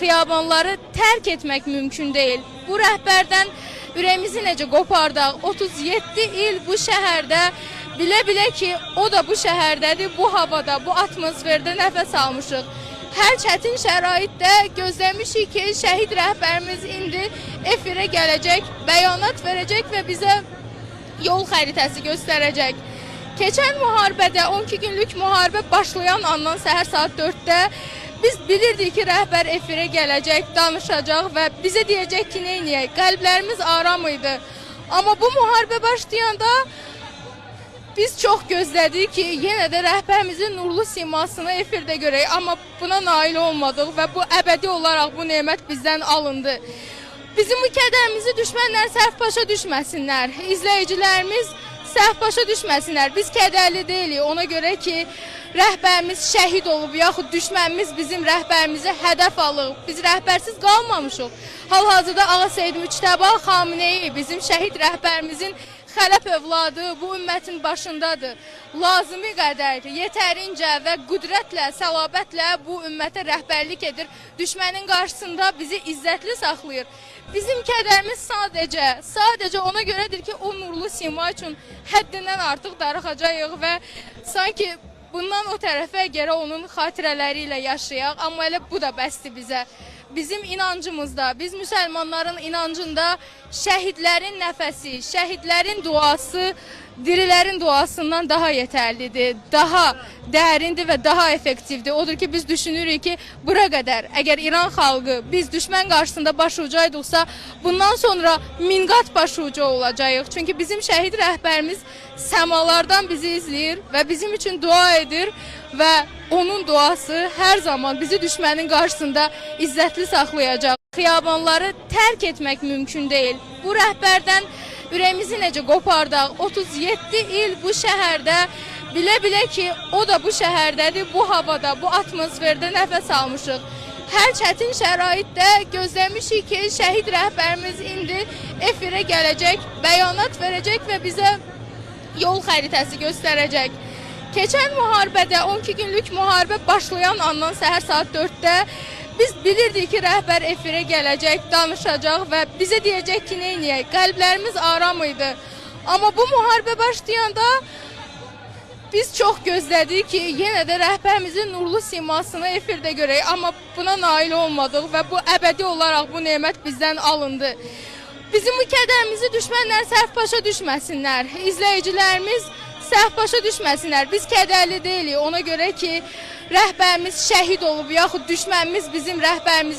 Xiyabanları tərk etmək mümkün deyil. Bu rəhbərdən ürəyimizi necə qopardaq? 37 il bu şəhərdə bilə-bilə ki, o da bu şəhərdədir, bu havada, bu atmosferdə nəfəs almışıq. Hər çətin şəraitdə gözləmişik ki, şəhid rəhbərimiz indi efirə gələcək, bəyanat verəcək və bizə yol xəritəsi göstərəcək. Keçən müharibədə, 12 günlük müharibə başlayan andan səhər saat 4-də biz bilirdik ki, rəhbər efirə gələcək, danışacaq və bizə deyəcək ki, neyniyək? Qəlblərimiz aram idi. Amma bu müharibə başlayanda biz çox gözlədik ki, yenə də rəhbərimizin nurlu simasını efirdə görək. Amma buna nail olmadıq və bu əbədi olaraq bu nemət bizdən alındı. Bizim bu kədərimizi düşmənlər səhv başa düşməsinlər. İzləyicilərimiz səhv başa düşməsinlər. Biz kədərli deyilik. Ona görə ki, rəhbərimiz şəhid olub, yaxud düşmənimiz bizim rəhbərimizi hədəf alıb. Biz rəhbərsiz qalmamışıq. Hal-hazırda Ağa Seyid Müçtəba Xameneyi bizim şəhid rəhbərimizin xələf övladı bu ümmətin başındadır. Lazımi qədər, yetərincə və qüdrətlə, səlabətlə bu ümmətə rəhbərlik edir. Düşmənin qarşısında bizi izzətli saxlayır. Bizim kədərimiz sadəcə ona görədir ki, o nurlu sima üçün həddindən artıq darıxacağıq və sanki bundan o tərəfə gərək onun xatirələri ilə yaşayaq. Amma elə bu da bəsdir bizə. Bizim inancımızda, biz müsəlmanların inancında şəhidlərin nəfəsi, şəhidlərin duası dirilərin duasından daha yetərlidir, daha dərindir və daha effektivdir. Odur ki, biz düşünürük ki, bura qədər əgər İran xalqı biz düşmən qarşısında başucaydıqsa, bundan sonra min qat başuca olacağıq. Çünki bizim şəhid rəhbərimiz səmalardan bizi izləyir və bizim üçün dua edir və onun duası hər zaman bizi düşmənin qarşısında izzətli saxlayacaq. Xiyabanları tərk etmək mümkün deyil. Bu rəhbərdən ürəyimizi necə qopardaq? 37 il bu şəhərdə bilə-bilə ki, o da bu şəhərdədir, bu havada, bu atmosferdə nəfəs almışıq. Hər çətin şəraitdə gözləmişik ki, şəhid rəhbərimiz indi efirə gələcək, bəyanat verəcək və bizə yol xəritəsi göstərəcək. Keçən müharibədə, 12 günlük müharibə başlayan andan səhər saat 4-də biz bilirdik ki, rəhbər efirə gələcək, danışacaq və bizə deyəcək ki, neyniyək? Qəlblərimiz aram idi. Amma bu müharibə başlayanda biz çox gözlədik ki, yenə də rəhbərimizin nurlu simasını efirdə görək. Amma buna nail olmadıq və bu əbədi olaraq bu nemət bizdən alındı. Bizim bu kədərimizi düşmənlər səhv başa düşməsinlər. İzləyicilərimiz səhv başa düşməsinlər. Biz kədərli deyilik. Ona görə ki, rəhbərimiz şəhid olub, yaxud düşmənimiz bizim rəhbərimizi